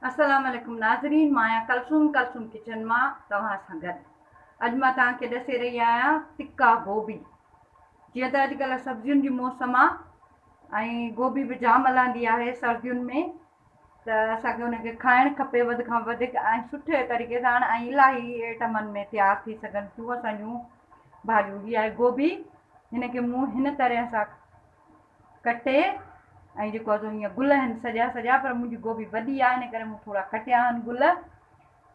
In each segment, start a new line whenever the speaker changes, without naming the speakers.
अस्सलाम वालेकुम नाज़रीन, मां कलसुम किचन मां तव्हां सां गॾु। अॼु मां तव्हांखे ॾसे रही आहियां तिक्का गोभी। जीअं त अॼुकल्ह सब्जियुनि जी मौसम आहे ऐं गोभी बि जाम हलंदी आहे सर्दियुनि में, त असांखे हुनखे खाइणु खपे वधि खां वधीक ऐं सुठे तरीक़े सां ऐं इलाही आइटमनि में तयारु थी सघनि थियूं असांजूं भाॼियूं। हीअ आहे गोभी, हिनखे मूं हिन तरह सां कटे ऐं जेको आहे हीअं गुल आहिनि सॼा पर मुंहिंजी गोभी वॾी आहे इन करे मूं थोरा कटिया आहिनि गुल।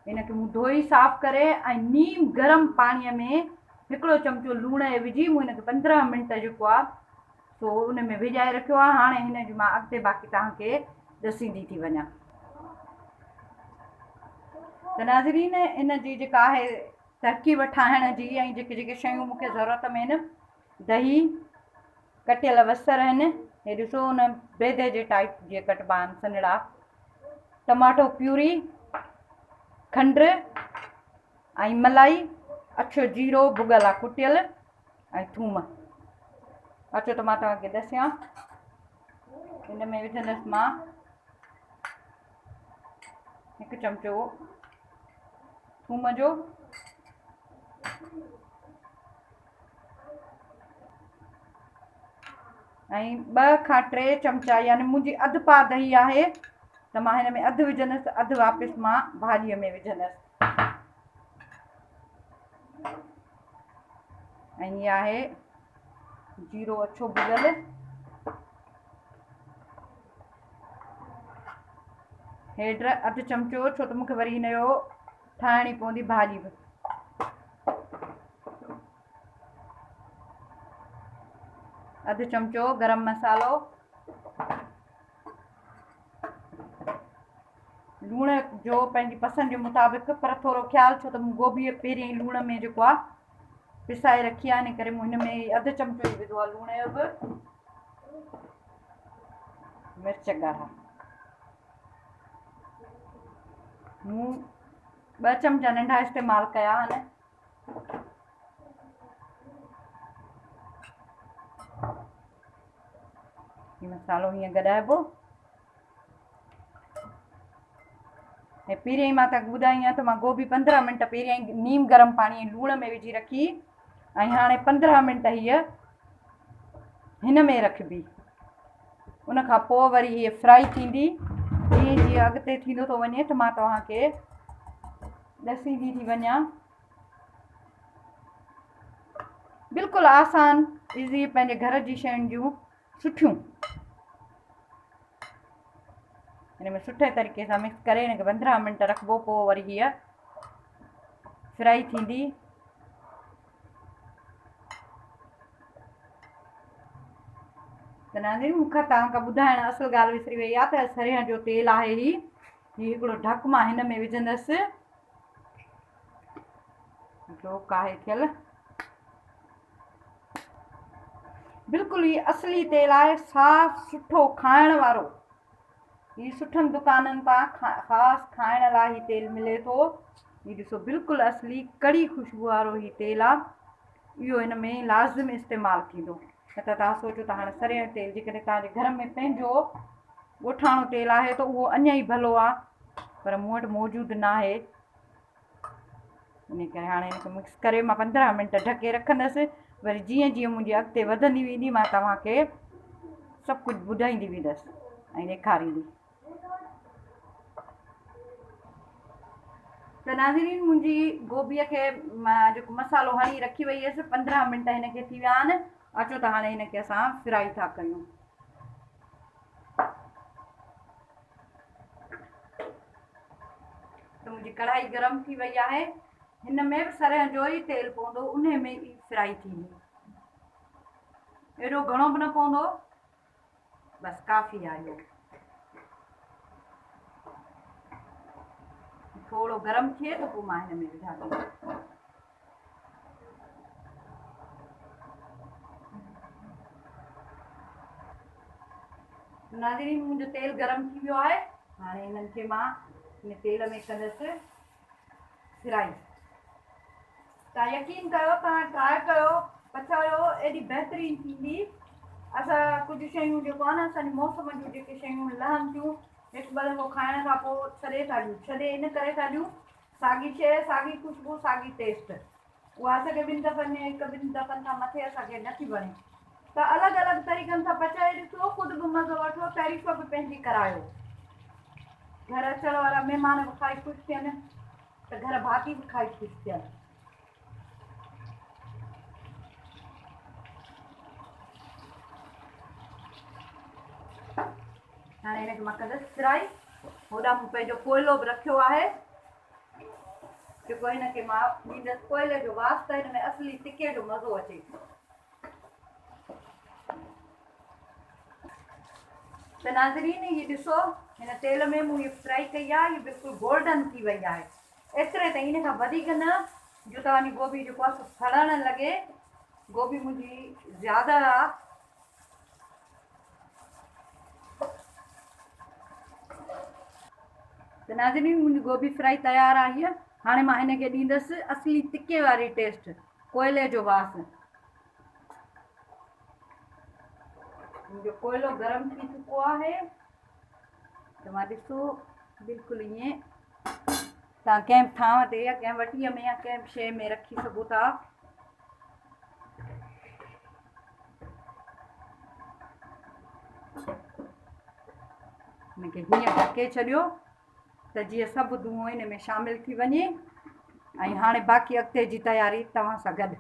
हिनखे मूं धोई साफ़ करे ऐं नीम गरम पाणीअ में हिकिड़ो चमचो लूण विझी मूं हिनखे 15 मिंट जेको आहे सो उन में विझाए रखियो आहे। हाणे हिन जी मां अॻिते बाक़ी तव्हांखे ॾसींदी थी वञा। त नाज़रीन, इन जी जेका आहे तरकीब ठाहिण जी ऐं जेके जेके शयूं मूंखे ज़रूरत में आहिनि, दही, कटियल बसर आहिनि, हे ॾिसो हुन बेदे जे टाइप जीअं कटबा आहिनि सन्हड़ा, टमाटो प्यूरी, खंडु ऐं मलाई, अछो जीरो भुॻल आहे कुटियल ऐं थूम। अचो त मां तव्हांखे ॾसियां। हिन में विझंदसि मां 1 चमचो थूम जो, ऐं 2 खां 3 चमचा यानी मुंहिंजी अधु पा दही आहे त मां हिन में अधु विझंदसि, अधु वापसि मां भाॼीअ में विझंदसि। ऐं हीअ आहे जीरो अछो भुॻल, हेड्र अधु चमचो, छो त मूंखे वरी हिन जो ठाहिणी पवंदी भाॼी बि। अधु चमचो गरम मसालो, लूण जो पंहिंजी पसंदि जे मुताबिक़, पर थोरो ख़्यालु छो त मूं गोभी पहिरियों ई लूण में जेको आहे पिसाए रखी आहे, इन करे मूं हिन में अधु चमचो ई विधो आहे लूण जो बि। मिर्च ॻाढ़ा मूं 2 चमचा नंढा इस्तेमालु कया आहिनि। मसालो हीअं गॾाइबो ऐं पहिरियों ई मां तव्हांखे ॿुधाई आहे त मां गोभी 15 मिंट पहिरियों ई नीम गरम पाणी लूण में विझी रखी ऐं हाणे 15 मिंट हीअ हिन में रखिबी। उन खां पोइ वरी हीअ फ्राई थींदी। जीअं जीअं अॻिते थींदो थो वञे त मां तव्हांखे ॾसींदी थी वञा। बिल्कुलु आसान इज़ी पंहिंजे घर जी शयुनि जूं सुठियूं। हिन में सुठे तरीक़े सां मिक्स करे हिनखे 15 मिंट रखिबो, पोइ वरी हीअ फ्राई थींदी। त नाज़रीन, मूंखां तव्हांखां ॿुधाइण असुलु ॻाल्हि विसरी वई आहे त सरियह जो तेल आहे हीउ हिकिड़ो ढकु मां हिन में विझंदसि, जोक आहे थियल। बिल्कुलु हीउ असली तेल आहे, साफ़ सुठो खाइण वारो। हीउ सुठनि दुकाननि तां ख़ासि खाइण लाइ हीउ तेल मिले थो। हीउ ॾिसो बिल्कुलु असली कड़ी ख़ुशबू वारो हीउ तेल आहे। इहो हिन में लाज़िम इस्तेमालु थींदो। न त तव्हां सोचो त हाणे सरियह तेल जेकॾहिं तव्हांजे घर में पंहिंजो ॻोठाणो तेल आहे त उहो अञा ई भलो आहे, पर मूं वटि मौजूदु न आहे। इन करे हाणे हिनखे मिक्स करे मां 15 मिंट ढके रखंदसि। वरी जीअं जीअं मुंहिंजी अॻिते वधंदी वेंदी मां तव्हांखे सभु कुझु ॿुधाईंदी वेंदसि ऐं ॾेखारींदी। त नाज़रीन, मुंहिंजी गोभीअ खे जेको मसालो हणी रखी वई हुअसि, 15 मिंट हिनखे थी विया आहिनि। अचो त हाणे हिनखे असां फ्राई था कयूं। त मुंहिंजी कढ़ाई गरम थी वई आहे। हिन में बि सरियह जो ई तेल पवंदो, उन में ई फ्राई थींदी। एॾो घणो बि न पवंदो, बसि काफ़ी आहे इहो। थोरो गरम थिए त पोइ मां हिन में विझां थी। नाज़रीन, मुंहिंजो तेल गरम थी वियो आहे। हाणे हिननि खे मां हिन तेल में कंदसि फ्राई। तव्हां यकीन कयो, तव्हां ट्राई कयो, पचायो, एॾी बहितरीनु थींदी। असां कुझु शयूं जेको आहे न, असांजी मौसम जूं जेके शयूं लहनि थियूं, हिकु ॿ दफ़ो खाइण खां पोइ छॾे इन करे था ॾियूं साॻी शइ, साॻी ख़ुशबू, साॻी टेस्ट। उहा असांखे ॿिनि दफ़नि में हिकु ॿिनि दफ़नि खां मथे असांखे नथी वणे। त अलॻि अलॻि तरीक़नि सां पचाए ॾिसो, ख़ुदि बि मज़ो वठो, तारीफ़ बि पंहिंजी करायो। घर अचण वारा महिमान बि खाई ख़ुशि थियनि त घर भाती बि खाई ख़ुशि थियनि। हाणे हिनखे मां कंदसि फ्राई। होॾां मूं पंहिंजो कोयलो बि रखियो आहे, जेको हिनखे मां ॾींदसि कोयले जो वास, त हिन में असली टिके जो मज़ो अचे। त नाज़रीन ये ॾिसो, हिन तेल में मूं इहा फ्राई कई आहे, हीअ बिल्कुलु गोल्डन थी वई आहे। एतिरे ताईं, इन खां वधीक न, जो तव्हांजी गोभी जेको आहे सड़णु लॻे। गोभी मुंहिंजी ज़्यादा आहे। त नाज़रीन मुंहिंजी गोभी फ्राई तयारु आहे हीअ। हाणे मां हिनखे ॾींदसि असली टिके वारी टेस्ट, कोयले जो वास। मुंहिंजो कोयलो गरम थी चुको आहे, त मां ॾिसो बिल्कुलु ईअं तव्हां कंहिं थांव ते या कंहिं वटीअ में या कंहिं बि शइ में रखी सघो था। हिनखे हीअं ढके छॾियो त जीअं सभु धुओं हिन में शामिलु थी वञे। ऐं हाणे बाक़ी अॻिते जी तयारी तव्हां सां गॾु।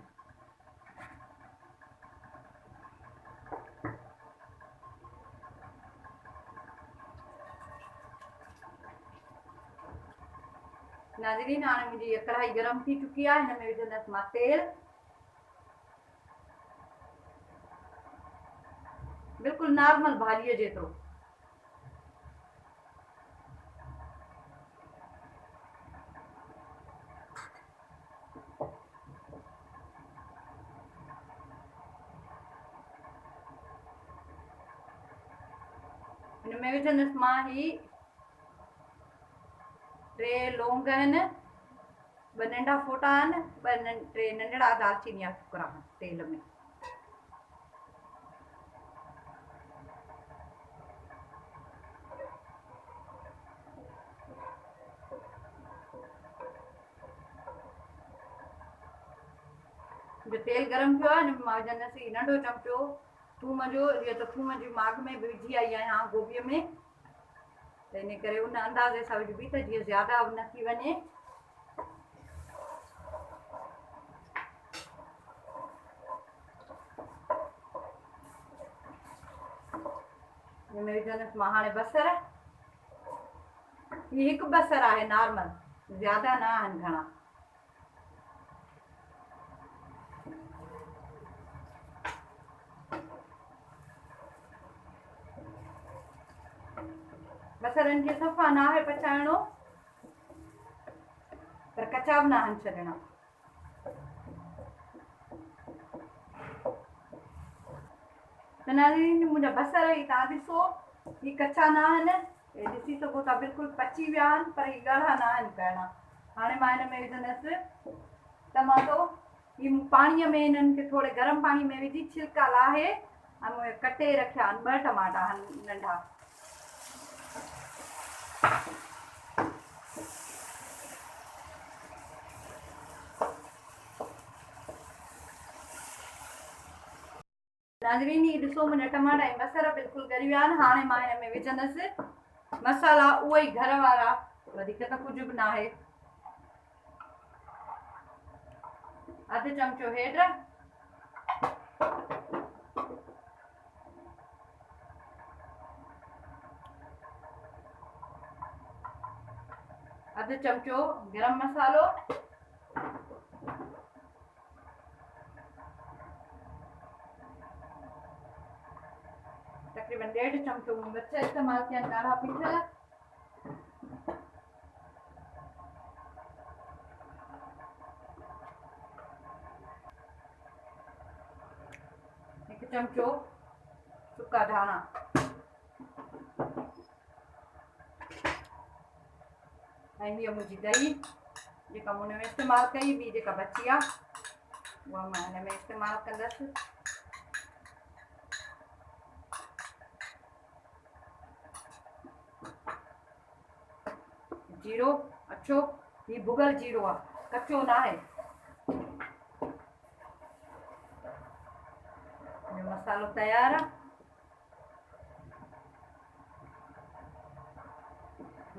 नाज़रीन हाणे मुंहिंजी इहा कढ़ाई गरम थी चुकी आहे, हिन में विझंदसि मां तेल। बिल्कुलु नॉर्मल भाॼीअ जेतिरो। हिन में विझंदसि मां ही 3 लौंग आहिनि, 2 नंढा फोटा आहिनि, 3 नंढड़ा दालचीनी जा टुकड़ा तेल में। जो तेल गरम थियो आहे, हिन में मां विझंदसि नंढो चमचो थूम जो। जीअं त थूम जी माग में बि विझी आई आहियां गोभीअ में, त इन करे उन अंदाज़े सां विझबी त जीअं ज़्यादा न थी वञे। हिन में विझंदसि मां हाणे बसर। हीअ हिकु बसर आहे नॉर्मल, ज़्यादा न आहिनि घणा। बसरनि खे सफ़ा न आहे पचाइणो, पर कचा बि न आहिनि छॾणा। त नाज़रीन मुंहिंजा बसर ही तव्हां ॾिसो, ही कचा न आहिनि, हे ॾिसी सघो था बिल्कुलु पची विया आहिनि, पर ही ॻाढ़ा न आहिनि पहिरियां। हाणे मां हिन में विझंदसि टमाटो। ही पाणीअ में हिननि खे थोरे गरम पाणी में विझी छिलका लाहे ऐं कटे रखिया आहिनि 2 टमाटा नंढा। नाज़रीन ही ॾिसो मुंहिंजा टमाटा ऐं बसर बिल्कुलु ॻरी विया आहिनि। हाणे मां हिन में विझंदसि मसाला, उहे ई घर वारा, वधीक त कुझु बि न आहे। 1/2 चमचो हेड, 1/2 चमचो गरम मसालो, तकरीबन 1.5 चमचो मिर्च इस्तेमालु किया ॻाढ़ा पीसियल, 1 चमचो सुका धाणा, ऐं हीअ मुंहिंजी दही जेका मूं हुन में इस्तेमालु कई, ॿी जेका बची आहे उहा मां हिन में इस्तेमालु कंदसि। जीरो अछो, ही भुगल जीरो आहे, कचो न आहे। मसालो तयार आहे।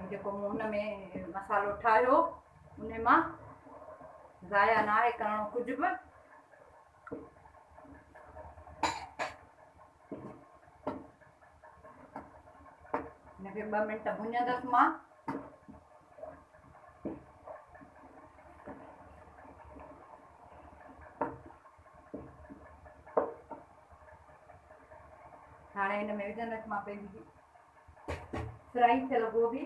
जेको मूं हुन में मसालो ठाहियो उन मां ज़ाया न आहे करणो कुझु बि। हिनखे 2 मिंट भुञंदसि मां। हाणे हिन में विझंदसि मां पंहिंजी फ्राई थियल गोभी।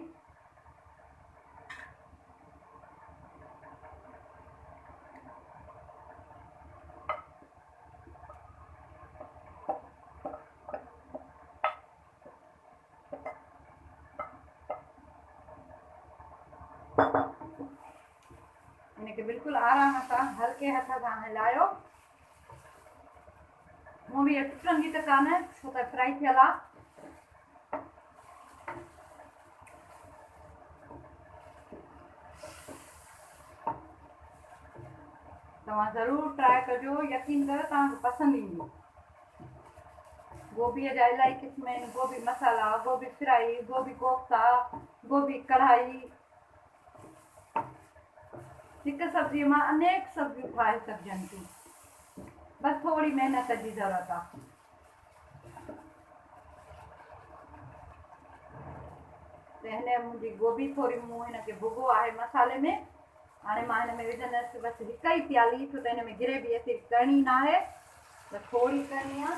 इनके बिल्कुल आराम सां हल्के हथ सां हिलायो। मूं बि टुटंदी त कान छो त फ्राई थियल आहे। तव्हां ज़रूरु ट्राई कजो, यकीन कयो तव्हांखे पसंदि ईंदी। गोभीअ जा इलाही क़िस्म आहिनि, गोभी मसाला, गोभी फ्राई, गोभी कोफ्ता, गोभी कढ़ाई। हिकु सब्जीअ मां अनेक सब्जियूं ठाहे सघजनि थियूं, बसि थोरी महिनत जी ज़रूरत आहे। त हिन मुंहिंजी गोभी थोरी मूं हिनखे भुॻो आहे मसाले में। हाणे मां हिन में विझंदसि बसि हिकु ई प्याली, छो त हिन में ग्रेवी एतिरी करणी न आहे, बसि थोरी करणी आहे।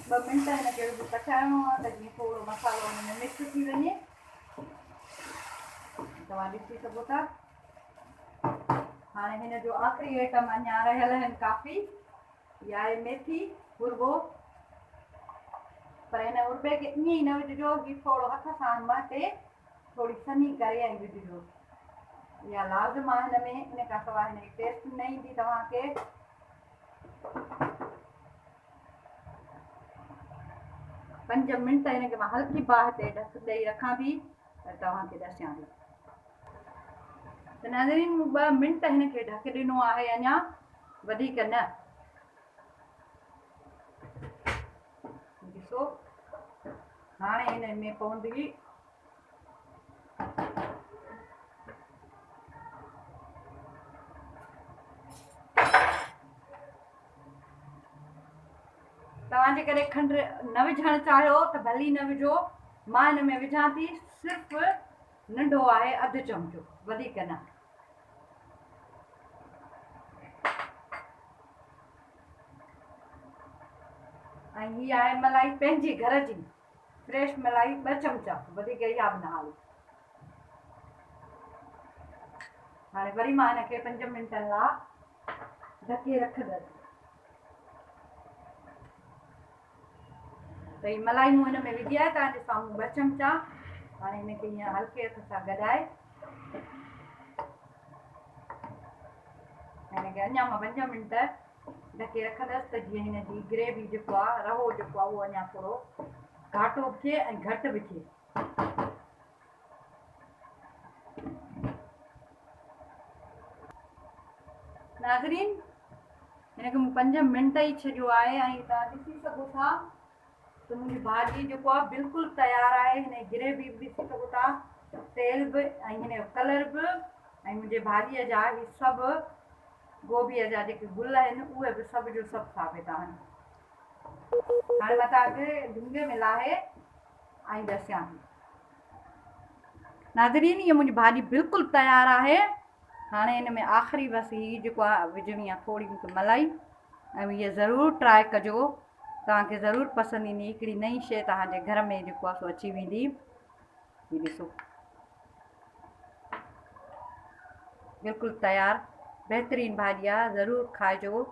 2 मिंट हिनखे पचाइणो आहे त जीअं थोरो मसालो हुन में मिक्स थी वञे। तव्हां ॾिसी सघो था। हाणे हिन जो आख़िरी आइटम अञा रहियल आहिनि काफ़ी। इहा आहे मेथी उर्बो, पर हिन उर्बे खे ईअं ई न विझिजो, ही थोरो हथ सां मटे थोरी सनी करे ऐं विझिजो। इहा लाज़िम आहे हिन में, इन खां सवाइ हिन जी टेस्ट न ईंदी तव्हांखे। 5 मिंट हिनखे मां हल्की बाहि ते ढक ॾेई रखां थी त तव्हांखे ॾसियां थी। त नाज़रीन, मूं 2 मिंट हिनखे ढक ॾिनो आहे, अञा वधीक न। ॾिसो हाणे हिन में पवंदी तव्हां जेकॾहिं खंड न विझणु चाहियो त भली न विझो। मां हिन में विझां थी सिर्फ़ु नंढो आहे अधु चमचो, वधीक न। ऐं हीअ आहे मलाई पंहिंजी घर जी फ्रेश मलाई, 2 चमचा, वधीक इहा बि न हाली। हाणे वरी मां हिनखे 5 मिंटनि लाइ ढके रखंदसि। त ही मलाई मूं हिन में विझी आहे तव्हांजे साम्हूं 2 चमचा। हाणे हिनखे हीअं हल्के हथ सां गॾाए हिनखे अञा मां 5 मिंट ढके रखंदसि त जीअं हिन जी ग्रेवी जेको आहे, रहो जेको आहे, उहो अञा थोरो घाटो बि थिए ऐं घटि बि थिए। नाज़रीन, हिनखे मूं 5 मिंट ई छॾियो आहे ऐं तव्हां ॾिसी सघो था त मुंहिंजी भाॼी जेको आहे बिल्कुलु तयारु आहे। हिन जी ग्रेवी बि ॾिसी सघो था, तेल बि ऐं हिन जो कलर बि, ऐं मुंहिंजे भाॼीअ जा ही सभु गोभीअ जा जेके गुल आहिनि उहे बि सभु जो सभु साबित आहिनि। हाणे मां तव्हांखे डुंगे में लाहे ऐं ॾसियां थी। नाज़रीन, इहा मुंहिंजी भाॼी बिल्कुलु तयारु आहे। हाणे हिन में आख़िरी बसि ही जेको आहे विझणी आहे थोरी मूंखे मलाई, ऐं इहा ज़रूरु ट्राई कजो, तव्हांखे ज़रूरु पसंदि ईंदी। हिकिड़ी नई शइ तव्हांजे घर में जेको आहे सो अची वेंदी। हीअ ॾिसो बिल्कुलु तयारु बहितरीनु भाॼी आहे, ज़रूरु खाइजो।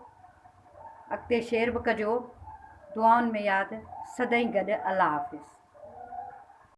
अॻिते शेयर बि कजो। दुआउनि में यादि, सदाईं गॾु। अल्लाह हाफ़िज़।